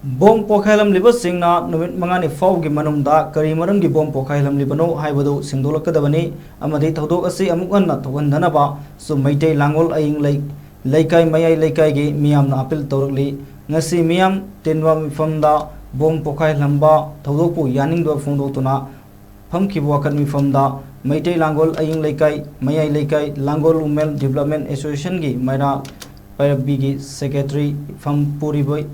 Bom Pokailam Liba Singna, Numit Mangani Fog Manunda, Karimarangi Bom Pokailam Libano, Haibodo, Sindola Kadavani, Amadi Todo Asi Amukana, Wandanaba, so Maite Langol Aing Lake, Laikai Maya Laikai, Miam Apil Torli, Nasi Miam, Tinwam Funda, Bom Pokailamba, Todoku, Yaning do Fundotuna, Pumpki Wakan Funda, Maite Langol Aing Laikai, Maya Laikai, Langol Umel Development Association Gi, Maira Parabigi Secretary from Puriboy.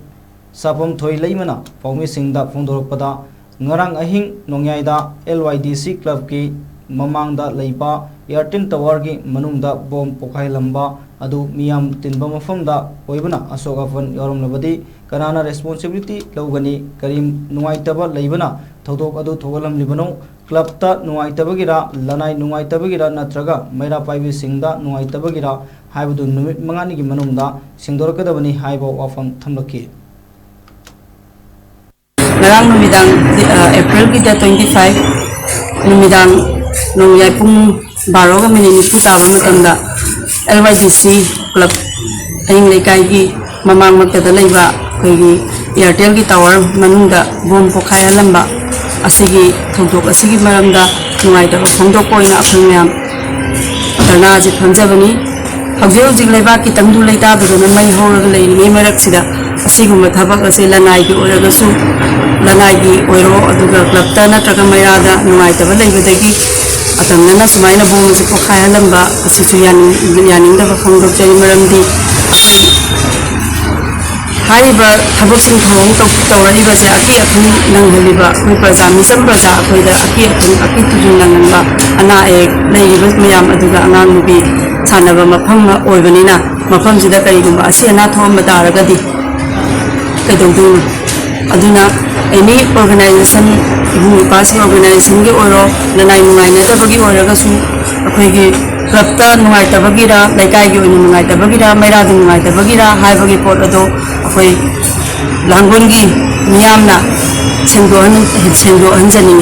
Sapom Thoi Laimana, Pomi Singda Fundopada, Ngarang Ahing, Nongyaida, LYDC Club Ki, Mamangda Laipa, Yartin Tawargi, Manunda, Bom Pokai Lamba, Adu Miam Tinbama Funda, Oibana, Asogafan, Yoram Labadi, Kanana Responsibility, Logani, Karim Nuaitaba Laibana, Todok Adu Togalam Libano, Clubta Nuaitabagira, Lanai Nuaitabagira Natraga, Maira Paivi Singda, Nuaitabagira, Haibu Mangani Manunda, Singdorkadabani, Haibo Wafam Tamlaki. Narang numidang April kita 25 numidang nung yai pung baro kami ni puta kami tanda LYDC Club aying lekai ki mamang magdadalay ba kay Airtel ki tower manunda bom pokay lamba asigi thudok asigi maramda nungay da phongdok ko ina akhang myam tarna jit phanjabani hawjeu jig leba ki tangdu leita bado mai horag lei ni marak sida asigum thabak ase lanai ki oragasu Lanagi oiro aduga clubta natraga mayada nuaitaba leibadagi atamnana sumaina bom se pokhaya lamba asisu yaning da khangdok jari maramdi haiba thabaksing thong tawrani ba se aki akhun nanghaliba koi praja misam praja koida aki akhun aki tujun nanganba ana ek leiba mayam aduga angang nubi chanaba mafam oibanina mafam sida kaigumba asi ana thomba taragadi kaidongdu aduna any organization pass organization ke oro nanai nungai na tabagi oraga su akhoi ge clubta nungai tabagira laikai ge nungai tabagira maira du nungai tabagira haibagi pot ado akhoi langgon gi miyamna sengdo hanjani